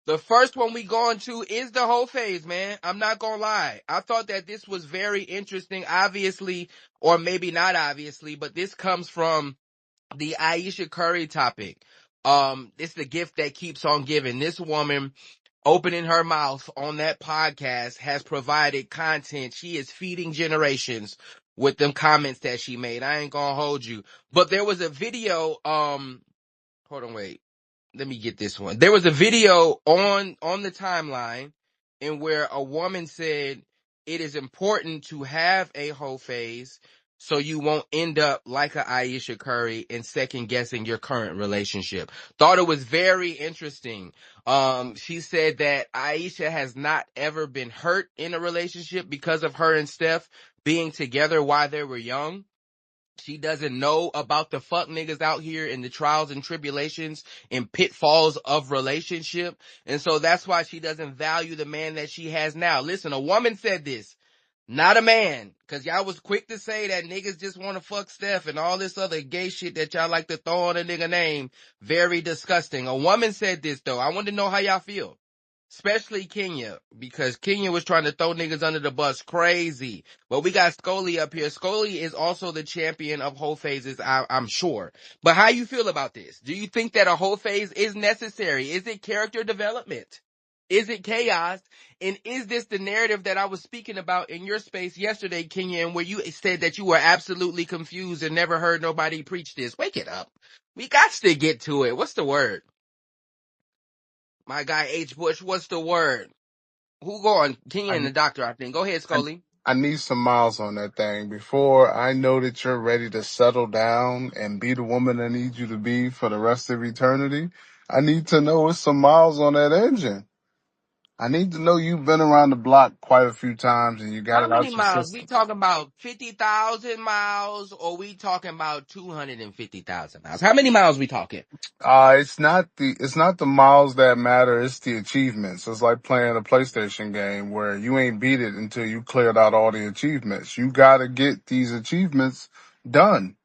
The first one we going to is the whole phase, man. I'm not gonna lie. I thought that this was very interesting, obviously, or maybe not obviously, but this comes from the Ayesha Curry topic. It's the gift that keeps on giving. This woman opening her mouth on that podcast has provided content. She is feeding generations with them comments that she made. I ain't gonna hold you. But there was a video, hold on, wait. Let me get this one. There was a video on the timeline in where a woman said it is important to have a whole phase so you won't end up like a Ayesha Curry and second guessing your current relationship. Thought it was very interesting. She said that Ayesha has not ever been hurt in a relationship because of her and Steph being together while they were young. She doesn't know about the fuck niggas out here and the trials and tribulations and pitfalls of relationship. And so that's why she doesn't value the man that she has now. Listen, a woman said this, not a man. Cause y'all was quick to say that niggas just want to fuck Steph and all this other gay shit that y'all like to throw on a nigga name. Very disgusting. A woman said this though. I want to know how y'all feel. Especially Kenya, because Kenya was trying to throw niggas under the bus crazy. But we got Scully up here. Scully is also the champion of whole phases, I'm sure. But how you feel about this? Do you think that a whole phase is necessary? Is it character development? Is it chaos? And is this the narrative that I was speaking about in your space yesterday, Kenya, and where you said that you were absolutely confused and never heard nobody preach this? Wake it up. We got to get to it. What's the word? My guy H. Bush, what's the word? Who going? Kenya I, and the doctor, I think. Go ahead, I Scully. I need some miles on that thing before I know that you're ready to settle down and be the woman I need you to be for the rest of eternity. I need to know it's some miles on that engine. I need to know you've been around the block quite a few times and you got How it many out your miles? We system. talking about 50,000 miles or we talking about 250,000 miles? How many miles we talking? It's not the miles that matter, it's the achievements. It's like playing a PlayStation game where you ain't beat it until you cleared out all the achievements. You gotta get these achievements done.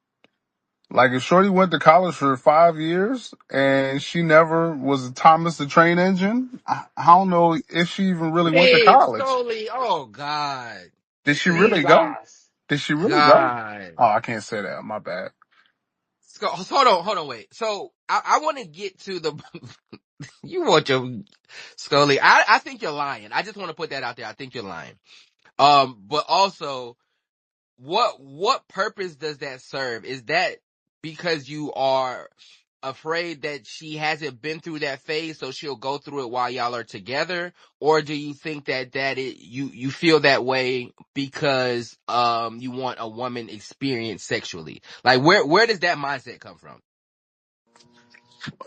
Like if Shorty went to college for 5 years and she never was a Thomas the Train Engine, I don't know if she even really went to Hey, college. Scully. Oh, God. Did she really go? Jesus. Did she really go? God. Oh, I can't say that. My bad. Hold on, wait. So, I want to get to the, you want your, Scully. I think you're lying. I just want to put that out there. I think you're lying. But also, what purpose does that serve? Is that because you are afraid that she hasn't been through that phase, so she'll go through it while y'all are together? Or do you think you feel that way because you want a woman experience sexually? Like where does that mindset come from?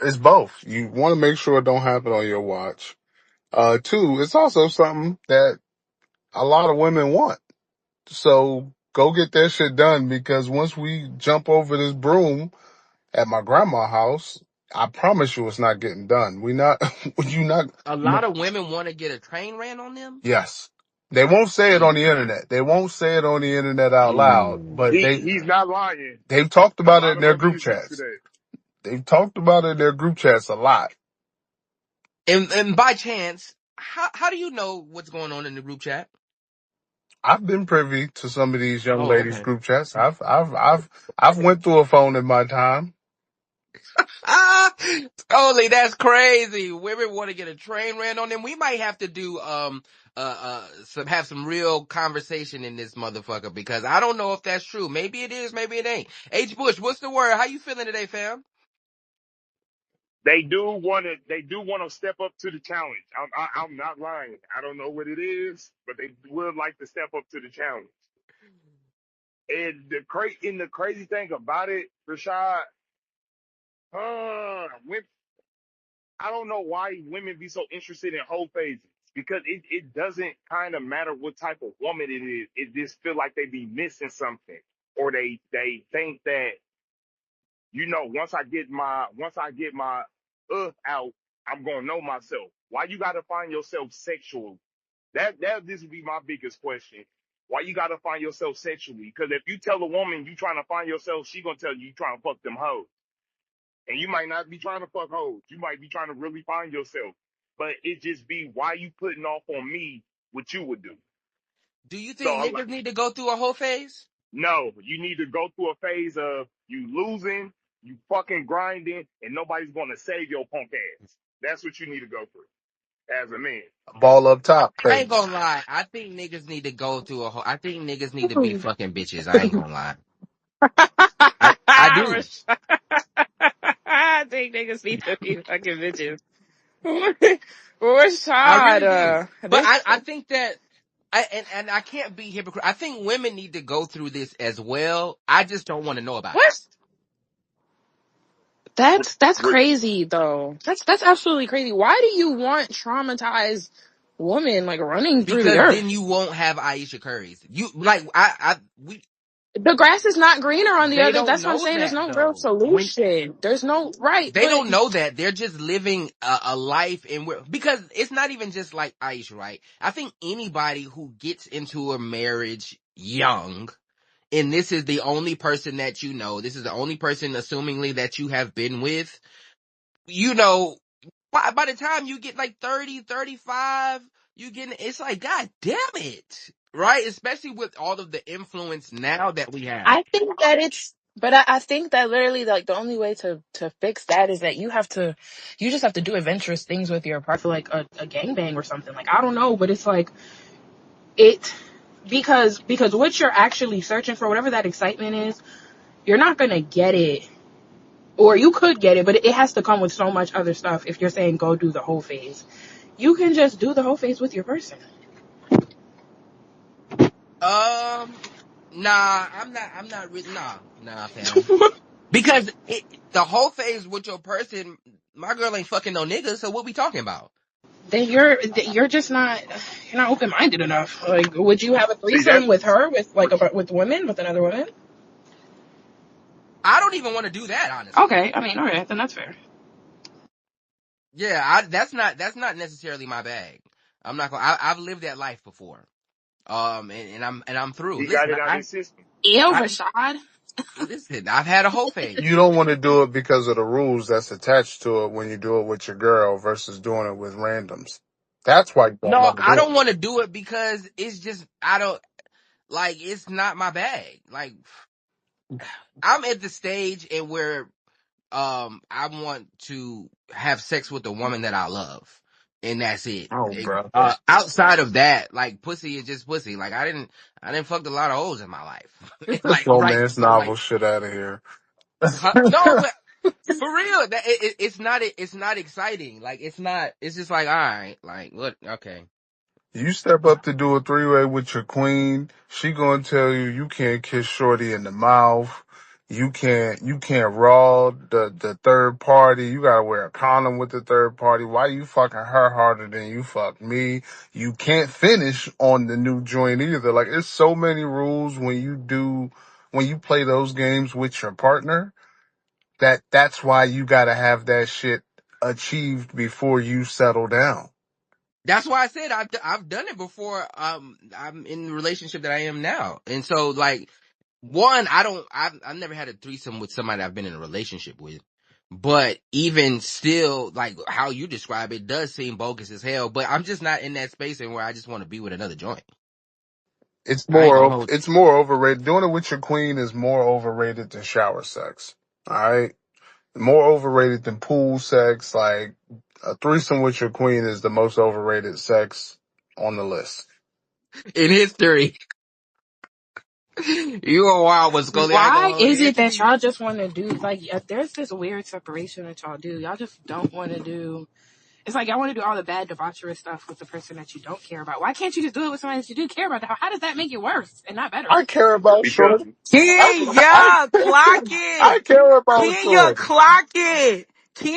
It's both. You want to make sure it don't happen on your watch. Two, it's also something that a lot of women want. So go get that shit done because once we jump over this broom at my grandma's house, I promise you it's not getting done. We not, you not, A lot of women want to get a train ran on them. yes. They won't say it on the Mm. internet. They won't say it on the internet out loud, Mm. but He's not lying. they've talked A about it lot in of their women group is used to chats. that. They've talked about it in their group chats a lot. And by chance, how do you know what's going on in the group chat? I've been privy to some of these young Oh, ladies' okay. group chats. I've went through a phone in my time. Ah, totally. That's crazy. Women want to get a train ran on them. We might have to do have some real conversation in this motherfucker because I don't know if that's true. Maybe it is. Maybe it ain't. H. Bush, what's the word? How you feeling today, fam? They do want to step up to the challenge. I'm not lying. I don't know what it is, but they would like to step up to the challenge. And the crazy thing about it, Rashad, when, I don't know why women be so interested in whole phases because it doesn't kind of matter what type of woman it is. It just feel like they be missing something, or they think that once I get my out, I'm gonna know myself. Why you gotta find yourself sexual? That this would be my biggest question. Why you gotta find yourself sexually? Because if you tell a woman you trying to find yourself, she gonna tell you trying to fuck them hoes, and you might not be trying to fuck hoes. You might be trying to really find yourself. but it just be why you putting off on me what you would do. Do you So think I'm like, niggas need to go through a whole phase? no, you need to go through a phase of you losing, you fucking grinding, and nobody's gonna save your punk ass. That's what you need to go through as a man. Ball up top I ain't phase. gonna lie. I think niggas need to go through a whole. I think niggas need to be fucking bitches. I ain't gonna lie. I do. Rashad. I think niggas need to be fucking bitches. I really do. Rashad, But this I think that and I can't be hypocrite. I think women need to go through this as well. I just don't want to know about it what? That's Re- crazy though. That's absolutely crazy. Why do you want traumatized women like running through the because then earth? you won't have Ayesha Curry's. You like we The grass is not greener on the they other. don't That's what I'm know saying. There's that no real though. When solution. There's no right, they but don't know that they're just living a life in where because it's not even just like Aisha, right? I think anybody who gets into a marriage young and this is the only person that you know, this is the only person assumingly that you have been with, you know, by the time you get like 30, 35, you get it's like god damn it. Right? Especially with all of the influence now that we have. I think that I think that literally like the only way to fix that is that you just have to do adventurous things with your partner, like a gangbang or something. Like I don't know, but it's like it because what you're actually searching for, whatever that excitement is, you're not gonna get it. Or you could get it, but it has to come with so much other stuff. If you're saying go do the whole phase, you can just do the whole phase with your person. Um nah, I'm not really nah fam. Because the whole phase with your person, my girl ain't fucking no nigga, so what we talking about? Then you're just not you're not open minded enough. Like, would you have a See that? threesome with her with women with another woman? I don't even want to do that, honestly. Okay, I mean, all right, then that's fair. Yeah, that's not necessarily my bag. I'm not gonna. I've lived that life before. And I'm through. He got Listen, it out of his system. Ew, I Rashad. listen. I've had a whole phase. You don't want to do it because of the rules that's attached to it when you do it with your girl versus doing it with randoms. That's why you don't No, want to I do don't it. want to do it because it's just I don't like. It's not my bag. Like I'm at the stage and where I want to have sex with the woman that I love, and that's it. Oh, bro. Outside of that, like pussy is just pussy. Like I didn't fuck a lot of hoes in my life. Get this Like right, romance so novel like shit out of here. no, but for real, it's not exciting. Like it's not. It's just like all right, like what? Okay. You step up to do a three-way with your queen, she gonna tell you you can't kiss shorty in the mouth. You can't raw the third party. You gotta wear a condom with the third party. Why you fucking her harder than you fuck me? You can't finish on the new joint either. Like, it's so many rules when you play those games with your partner, that's why you gotta have that shit achieved before you settle down. That's why I said I've done it before. I'm in the relationship that I am now, and so like one, I've never had a threesome with somebody I've been in a relationship with. But even still, like how you describe it does seem bogus as hell. But I'm just not in that space and where I just want to be with another joint. I ain't gonna hold you. It's more overrated. Doing it with your queen is more overrated than shower sex. All right, more overrated than pool sex. Like, a threesome with your queen is the most overrated sex on the list. In history, you a wild one, Scully. I ain't gonna Why hold is you. it that y'all just want to do like there's this weird separation that y'all do? Y'all just don't want to do. It's like y'all want to do all the bad debaucherous stuff with the person that you don't care about. Why can't you just do it with somebody that you do care about? How does that make it worse and not better? I care about Because shorty. I Kenya, clock it. I care about Kenya, shorty. clock it.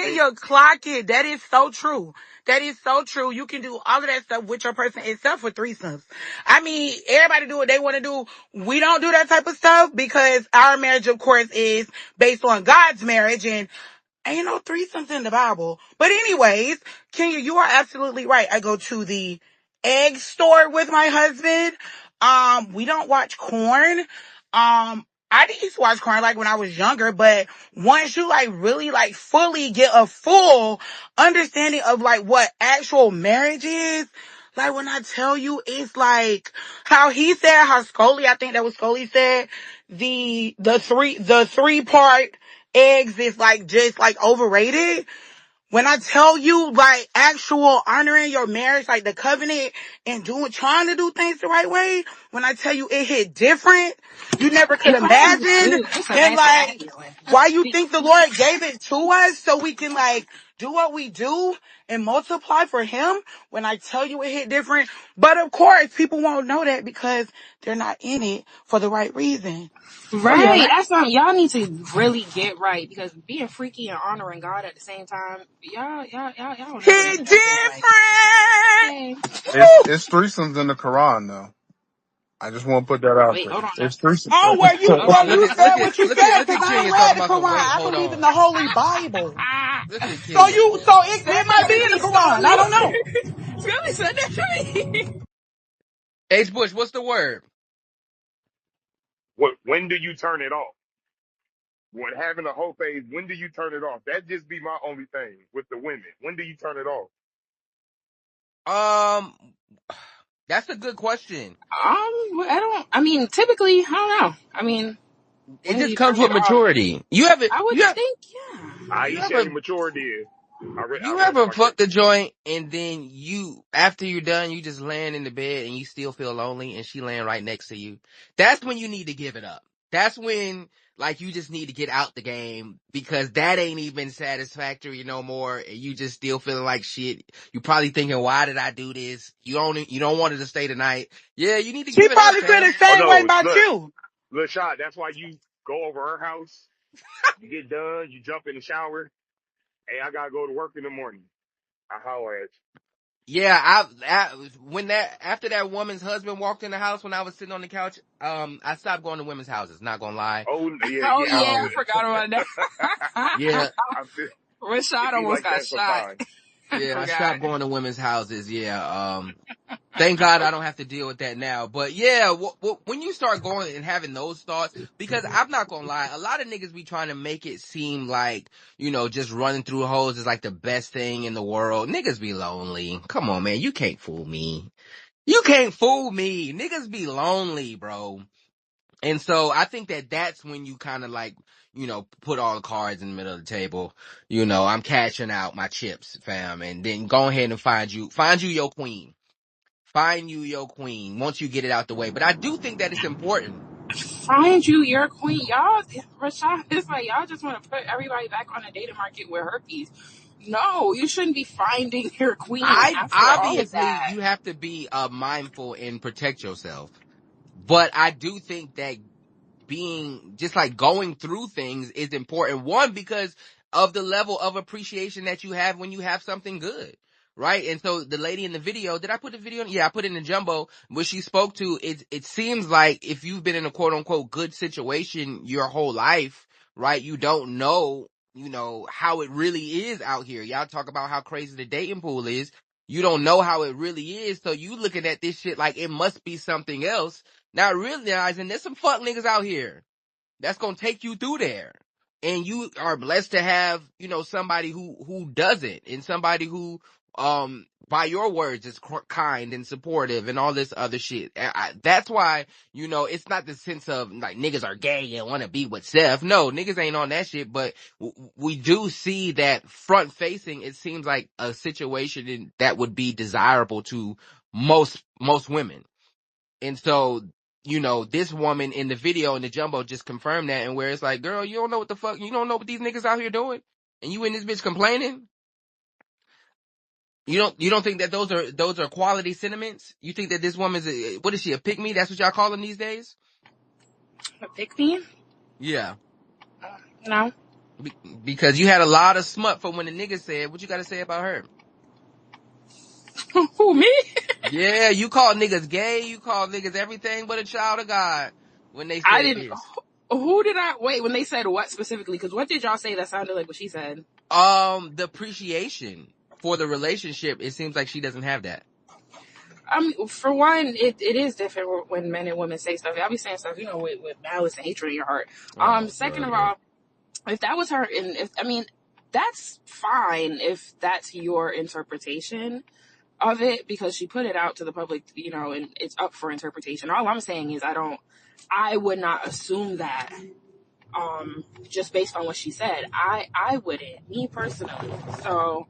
hey, Kenya, clock it. That is so true. That is so true. You can do all of that stuff with your person except for threesomes. I mean, everybody do what they want to do. We don't do that type of stuff because our marriage, of course, is based on God's marriage and ain't no threesomes in the Bible. But anyways, Kenya, you are absolutely right. I go to the egg store with my husband. We don't watch corn. I used to watch crime like when I was younger, but once you like really like fully get a full understanding of like what actual marriage is, like when I tell you it's like how he said, how Scully, I think that was Scully said, the three part eggs is like just like overrated. When I tell you, like, actual honoring your marriage, like the covenant and trying to do things the right way, when I tell you it hit different, you never could It probably imagine. do. It's a And nice like, feeling. why you think the Lord gave it to us so we can like do what we do and multiply for him? When I tell you it hit different. But of course, people won't know that because they're not in it for the right reason. So Right. yeah, That's something y'all need to really get right, because being freaky and honoring God at the same time, y'all will never hit make that thing right. different. Okay. It's threesomes in the Quran though. I just want to put that out Wait, there. hold on now. It's threesomes. Oh, Hold on now. you said what you said Look because at I ain't Kenya read talking the about some Quran. wait, I hold believe in on. the Holy Bible. Look at So Kenya, you, man. so it might be Send in the that Quran. I don't know. to me. Scully said that to me. H. Bush, what's the word? When do you turn it off? When having a whole phase, when do you turn it off? That just be my only thing with the women. When do you turn it off? Um, that's a good question. I mean, typically, I don't know. I mean, It when do just you comes turn with it off? maturity. I would think, yeah. You Aisha ever ain't mature then. I You rest ever my fuck case. the joint and then after you're done, you just laying in the bed and you still feel lonely and she laying right next to you? That's when you need to give it up. That's when, like, you just need to get out the game because that ain't even satisfactory no more and you just still feeling like shit. You probably thinking, why did I do this? You don't want it to stay tonight. Yeah, you need to She give it up, probably feel the fam. Oh same way no, about look, you. look, shot. That's why you go over her house. You get done. You jump in the shower. Hey, I gotta go to work in the morning. I holler at you. Yeah, after that woman's husband walked in the house when I was sitting on the couch, I stopped going to women's houses, not gonna lie. Oh yeah, Oh, yeah. yeah, I Um, forgot about yeah, that. I feel Rashad it be almost like got that shot. sometimes. I yeah, I forgot. stopped going to women's houses. Yeah, thank God I don't have to deal with that now. But yeah, when you start going and having those thoughts, because I'm not gonna lie, a lot of niggas be trying to make it seem like, just running through hoes is like the best thing in the world. Niggas be lonely. Come on, man, you can't fool me. You can't fool me. Niggas be lonely, bro. And so I think that that's when you kind of like, put all the cards in the middle of the table. I'm cashing out my chips, fam, and then go ahead and find you your queen. Find you your queen once you get it out the way. But I do think that it's important. Find you your queen. Y'all, Rashad, it's like y'all just want to put everybody back on the dating market with herpes. No, you shouldn't be finding your queen I after all of obviously that. you have to be mindful and protect yourself. But I do think that being just like going through things is important. One, because of the level of appreciation that you have when you have something good. Right. And so the lady in the video, did I put the video? Yeah, I put it in the jumbo where she spoke to it seems like if you've been in a quote unquote good situation your whole life, right, you don't know, how it really is out here. Y'all talk about how crazy the dating pool is. You don't know how it really is. So you looking at this shit like it must be something else, not realizing there's some fuck niggas out here that's gonna take you through there. And you are blessed to have, somebody who doesn't, and somebody who, by your words, is kind and supportive and all this other shit. That's why, it's not the sense of like niggas are gay and want to be with Steph. No, niggas ain't on that shit, but we do see that front facing, it seems like a situation that would be desirable to most women. And so, this woman in the video in the jumbo just confirmed that, and where it's like, girl, you don't know what the fuck, you don't know what these niggas out here doing, and you in this bitch complaining. You don't think that those are quality sentiments? You think that this woman's what is she, a pick me? That's what y'all call them these days? A pick me? Yeah, No. because you had a lot of smut for when the nigga said, what you got to say about her? Who, me? Yeah, you call niggas gay, you call niggas everything but a child of God when they I said didn't. this. Who did I wait when they said what specifically? Because what did y'all say that sounded like what she said? The appreciation for the relationship, it seems like she doesn't have that. For one, it is different when men and women say stuff. Y'all be saying stuff, with malice and hatred in your heart. Oh, Second of brother. all, if that was her, and if I mean, that's fine if that's your interpretation of it, because she put it out to the public, and it's up for interpretation. All I'm saying is I would not assume that, just based on what she said. I wouldn't, me personally. So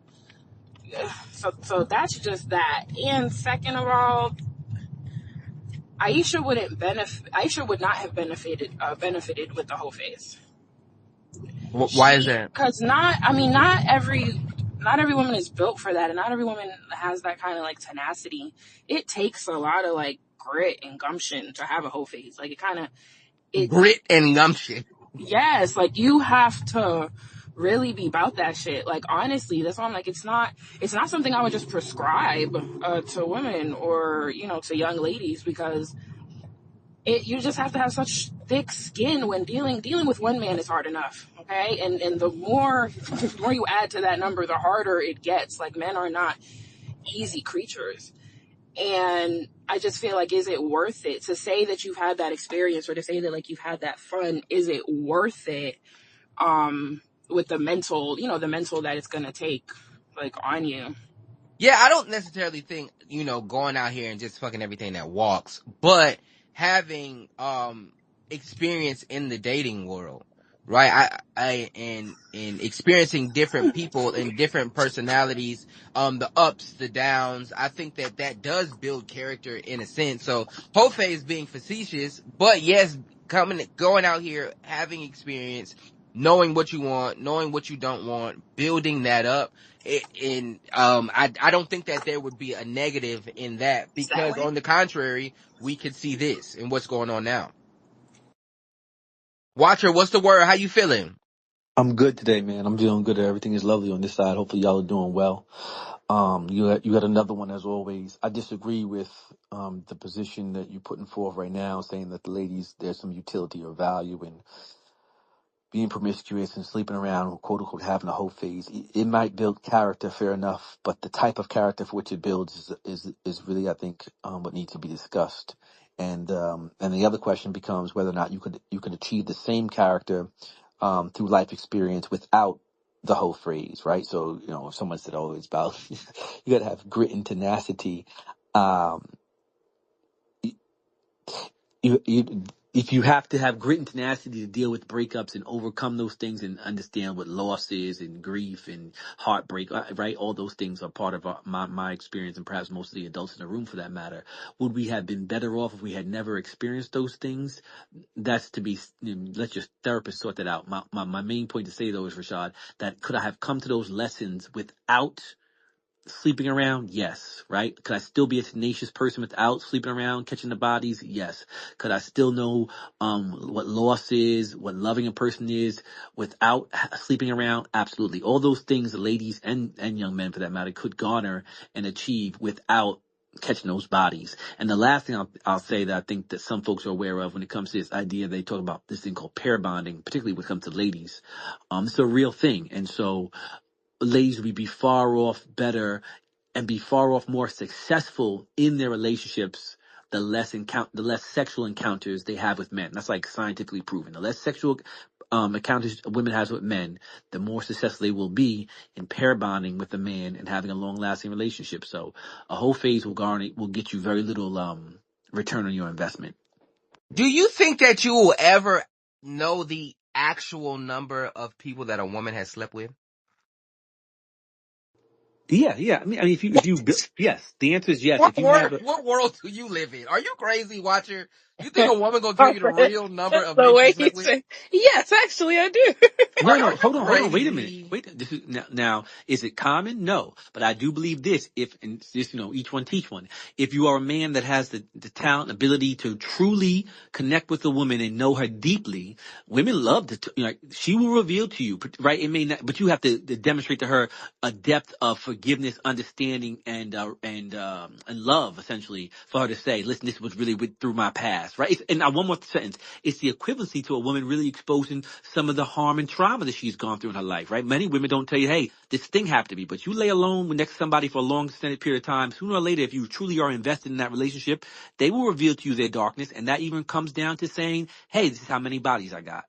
that's just that. And second of all, Aisha would not have benefited with the whole phase. Why is that? Because not every woman is built for that, and not every woman has that kind of like tenacity. It takes a lot of like grit and gumption to have a whole phase. Like it Grit and gumption. yes, like you have to really be about that shit. Like honestly, that's why I'm like, it's not something I would just prescribe to women or to young ladies, because you just have to have such thick skin when dealing with one man is hard enough. Okay, and the more you add to that number, the harder it gets. Like, men are not easy creatures. And I just feel like, is it worth it to say that you've had that experience, or to say that like you've had that fun? Is it worth it, with the mental that it's gonna take like on you? Yeah, I don't necessarily think, going out here and just fucking everything that walks, but having experience in the dating world, right? And experiencing different people and different personalities, the ups, the downs. I think that does build character in a sense. So Jose is being facetious, but yes, going out here, having experience, knowing what you want, knowing what you don't want, building that up. I don't think that there would be a negative in that, Is that because way? on the contrary, we could see this and what's going on now. Watcher, what's the word? How you feeling? I'm good today, man. I'm doing good. Everything is lovely on this side. Hopefully y'all are doing well. You got another one as always. I disagree with the position that you're putting forth right now, saying that the ladies, there's some utility or value in being promiscuous and sleeping around, or quote unquote having a whole phase. It might build character, fair enough, but the type of character for which it builds is really, I think, what needs to be discussed. And the other question becomes whether or not you could achieve the same character through life experience without the whole phrase, right? So, if someone said, "Oh, it's about you got to have grit and tenacity," um, you if you have to have grit and tenacity to deal with breakups and overcome those things and understand what loss is and grief and heartbreak, right? All those things are part of my experience, and perhaps most of the adults in the room for that matter. Would we have been better off if we had never experienced those things? That's to be, let's just therapists sort that out. My main point to say though is, Rashad, that could I have come to those lessons without sleeping around? Yes. Right? Could I still be a tenacious person without sleeping around, catching the bodies? Yes. Could I still know what loss is, what loving a person is without sleeping around? Absolutely. All those things, ladies and young men for that matter, could garner and achieve without catching those bodies. And the last thing I'll say that I think that some folks are aware of when it comes to this idea, they talk about this thing called pair bonding, particularly when it comes to ladies. It's a real thing. And so ladies would be far off better and be far off more successful in their relationships the less sexual encounters they have with men. That's like scientifically proven. The less sexual encounters women has with men, the more successful they will be in pair bonding with a man and having a long lasting relationship. So a whole phase will get you very little return on your investment. Do you think that you will ever know the actual number of people that a woman has slept with? Yeah, yeah. I mean, yes, the answer is yes. If you have What world do you live in? Are you crazy, Watcher? You think a woman gonna tell you the Okay. real number of The men she way you slept with? say, yes, actually, I do. Are, No, are no, you hold on. Wait a minute. crazy? Wait, this is now, is it common? No, but I do believe this. If, and this, each one teach one. If you are a man that has the talent, ability to truly connect with a woman and know her deeply, women love to, she will reveal to you, right? It may not, but you have to demonstrate to her a depth of forgiveness, understanding, and love, essentially, for her to say, "Listen, this was really through my past." Right? And now, one more sentence. It's the equivalency to a woman really exposing some of the harm and trauma that she's gone through in her life. Right? Many women don't tell you, "Hey, this thing happened to me," but you lay alone next to somebody for a long, extended period of time. Sooner or later, if you truly are invested in that relationship, they will reveal to you their darkness, and that even comes down to saying, "Hey, this is how many bodies I got."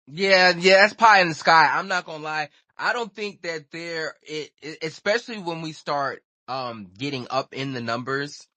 Yeah, that's pie in the sky. I'm not gonna lie. I don't think that especially when we start getting up in the numbers.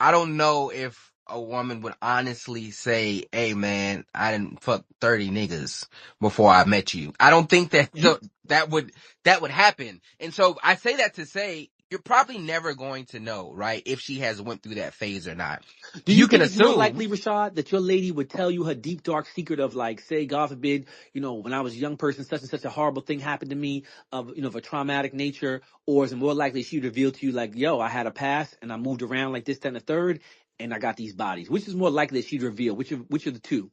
I don't know if a woman would honestly say, "Hey, man, I didn't fuck 30 niggas before I met you." I don't think that You that would happen. And so I say that to say you're probably never going to know, right, if she has went through that phase or not. Do you You can think it's more assume. likely, Rashad, that your lady would tell you her deep dark secret of, like, say, God forbid, when I was a young person, such and such a horrible thing happened to me of a traumatic nature, or is it more likely she'd reveal to you, like, yo, I had a past and I moved around like this, that, and the third, and I got these bodies? Which is more likely that she'd reveal? Which of the two?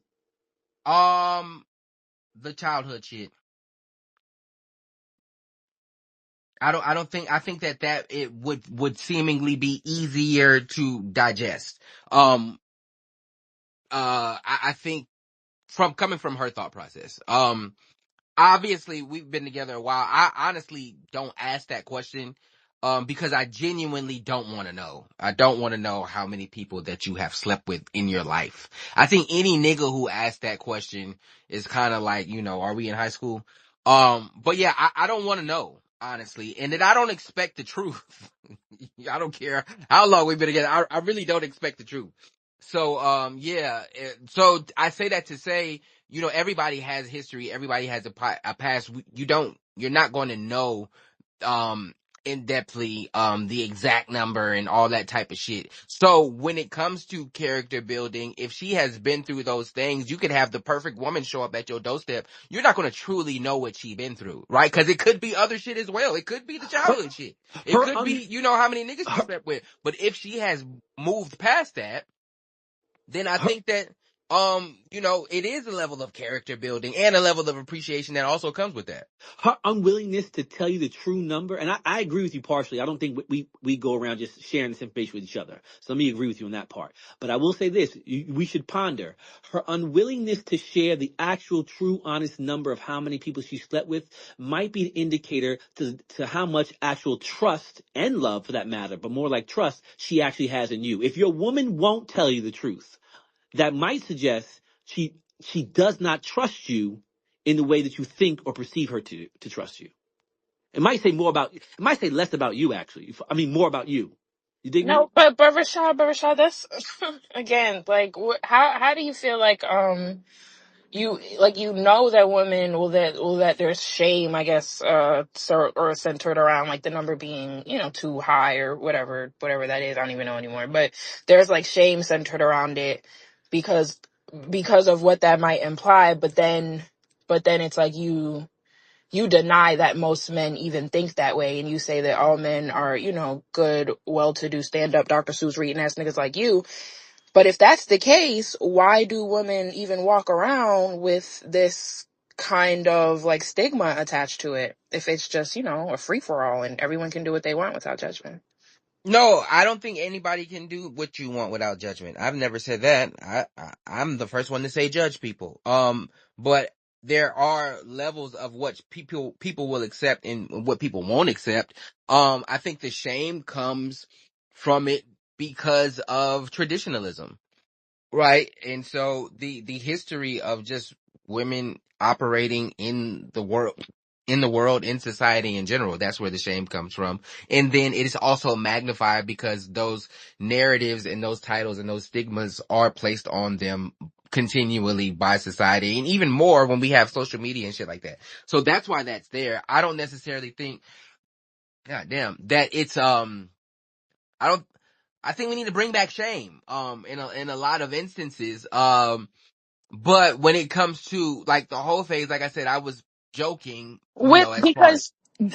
um the childhood shit. I think that it would seemingly be easier to digest. I think from coming from her thought process. Obviously we've been together a while. I honestly don't ask that question because I genuinely don't want to know. I don't want to know how many people that you have slept with in your life. I think any nigga who asks that question is kind of like, are we in high school? But yeah, I don't want to know, honestly. And then I don't expect the truth. I don't care how long we've been together. I really don't expect the truth. So, yeah. So I say that to say, everybody has history. Everybody has a past. You're not going to know, um, in depthly, the exact number and all that type of shit. So when it comes to character building, if she has been through those things, you could have the perfect woman show up at your doorstep. You're not going to truly know what she's been through, right? Cause it could be other shit as well. It could be the Her, childhood shit. It her, could un, be, how many niggas she her, slept with. But if she has moved past that, then I her, think that it is a level of character building and a level of appreciation that also comes with that. her unwillingness to tell you the true number, and I agree with you partially. I don't think we go around just sharing this information with each other. So let me agree with you on that part. But I will say this: we should ponder her unwillingness to share the actual, true, honest number of how many people she slept with. Might be an indicator to how much actual trust and love, for that matter, but more like trust, she actually has in you. If your woman won't tell you the truth, that might suggest she does not trust you in the way that you think or perceive her to trust you. It might say less about you, actually. I mean, more about you. You dig me? No, but Rashad, that's again like how do you feel like you know that women that there's shame, I guess, or centered around like the number being too high or whatever that is. I don't even know anymore, but there's like shame centered around it because of what that might imply, but then it's like you deny that most men even think that way, and you say that all men are good, well-to-do, stand-up Dr. Seuss reading ass niggas like you. But if that's the case, why do women even walk around with this kind of like stigma attached to it if it's just, a free for all and everyone can do what they want without judgment? No, I don't think anybody can do what you want without judgment. I've never said that. I'm the first one to say judge people. But there are levels of what people will accept and what people won't accept. I think the shame comes from it because of traditionalism. Right. And so the history of just women operating in society in general, that's where the shame comes from. And then it is also magnified because those narratives and those titles and those stigmas are placed on them continually by society, and even more when we have social media and shit like that. So that's why that's there. I don't necessarily think, god damn, that it's I don't I think we need to bring back shame in a lot of instances. But when it comes to like the whole phase, like I said, I was joking, With as far. because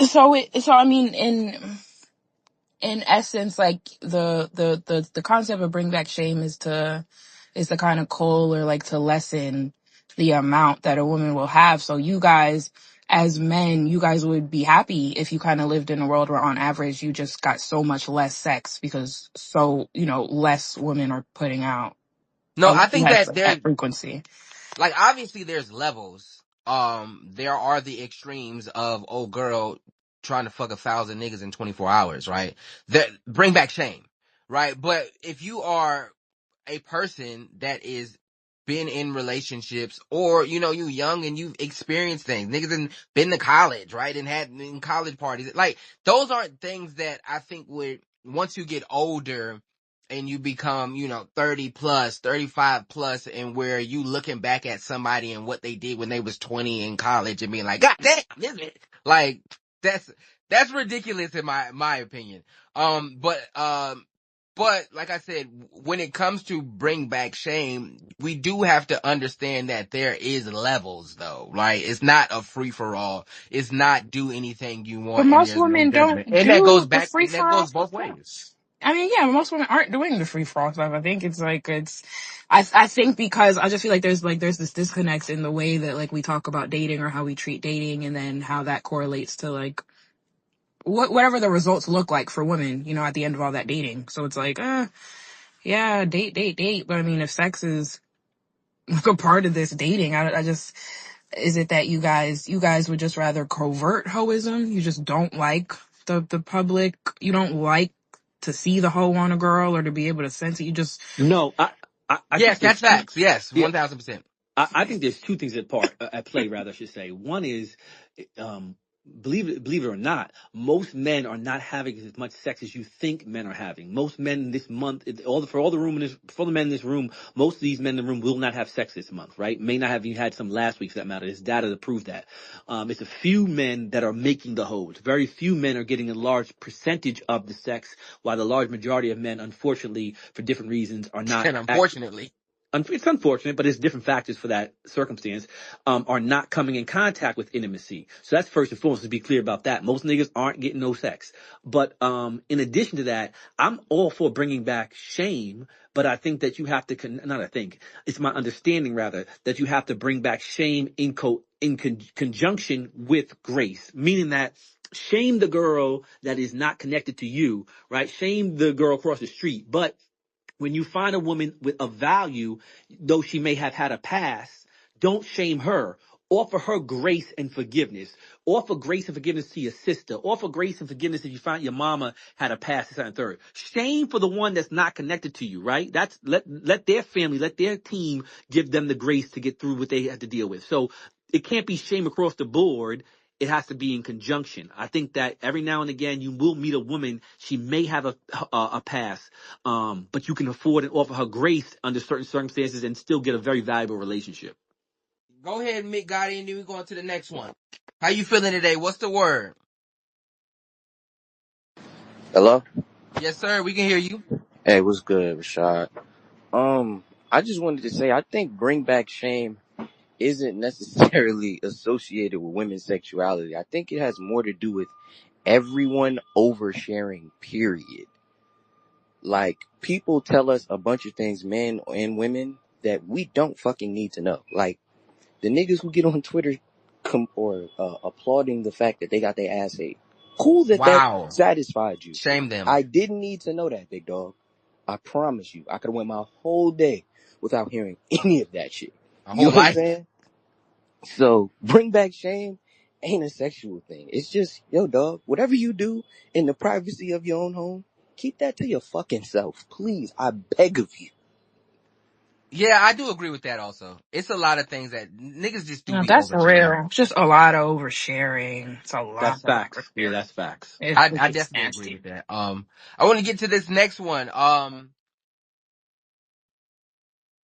so I mean in essence, like the concept of bring back shame is to kind of cull or like to lessen the amount that a woman will have. So you guys as men, you guys would be happy if you kind of lived in a world where on average you just got so much less sex because less women are putting out No, a I lot think less that at frequency. like obviously there's levels. There are the extremes of old girl trying to fuck 1,000 niggas in 24 hours, right? That bring back shame, right? But if you are a person that is been in relationships, or you young and you've experienced things, niggas and been to college, right, and had in college parties, like those aren't things that I think would, once you get older and you become 30 plus, 35 plus, and where you looking back at somebody and what they did when they was 20 in college and being like, God damn, this is like, that's ridiculous in my opinion. But like I said, when it comes to bring back shame, we do have to understand that there is levels though. Like it's not a free for all. It's not do anything you But want and most there's no women judgment. don't And that goes do the back free and that for all goes both stuff. ways. I mean, yeah, most women aren't doing the free for all stuff. I think it's like I think because I just feel like there's this disconnect in the way that like we talk about dating or how we treat dating, and then how that correlates to like whatever the results look like for women, at the end of all that dating. So it's like, yeah, date. But I mean, if sex is like a part of this dating, I just, is it that you guys would just rather covert hoism? You just don't like the public. You don't like to see the hoe on a girl or to be able to sense it. You just, No, I Yes, think that's there's two. facts. Yes, Yeah, 1,000%. I think there's two things at play, rather, I should say. One is, um, believe it or not, most men are not having as much sex as you think men are having. Most men this month, for the men in this room, most of these men in the room will not have sex this month, right? May not have even had some last week, for that matter. There's data to prove that. It's a few men that are making the hoes. Very few men are getting a large percentage of the sex, while the large majority of men, unfortunately, for different reasons, are not And actually. unfortunately, It's unfortunate, but it's different factors for that circumstance, are not coming in contact with intimacy. So that's first and foremost, to be clear about that. Most niggas aren't getting no sex. But in addition to that, I'm all for bringing back shame, but I think that you have to, not I think, it's my understanding rather, that you have to bring back shame in conjunction with grace, meaning that shame the girl that is not connected to you, right? Shame the girl across the street, but when you find a woman with a value, though she may have had a past, don't shame her. Offer her grace and forgiveness. Offer grace and forgiveness to your sister. Offer grace and forgiveness if you find your mama had a past, this, that, and third. Shame for the one that's not connected to you, right? That's let their family, let their team give them the grace to get through what they have to deal with. So it can't be shame across the board. It has to be in conjunction. I think that every now and again you will meet a woman. She may have a past, but you can afford and offer her grace under certain circumstances and still get a very valuable relationship. go ahead, Mick Gotti, and then we go on to the next one. How you feeling today? What's the word? Hello? Yes, sir. We can hear you. Hey, what's good, Rashad? I just wanted to say I think bring back shame isn't necessarily associated with women's sexuality. I think it has more to do with everyone oversharing, period. Like, people tell us a bunch of things, men and women, that we don't fucking need to know. Like, the niggas who get on Twitter applauding the fact that they got their ass ate. Cool that Wow. satisfied you. Shame them. I didn't need to know that, big dog. I promise you, I could have went my whole day without hearing any of that shit. A You whole know what I'm life. saying? So, bring back shame ain't a sexual thing. It's just, yo, dog, whatever you do in the privacy of your own home, keep that to your fucking self. Please, I beg of you. Yeah, I do agree with that also. It's a lot of things that niggas just do be that's oversharing. real. It's just a lot of oversharing. It's a lot That's of facts. Yeah, oversharing. that's facts. It's I just definitely agree nasty. with that. I want to get to this next one.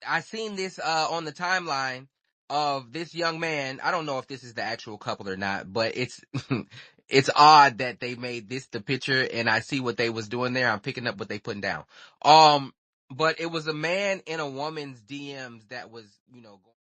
I seen this on the timeline of this young man. I don't know if this is the actual couple or not, but it's it's odd that they made this the picture, and I see what they was doing there. I'm picking up what they putting down. But it was a man in a woman's DMs that was,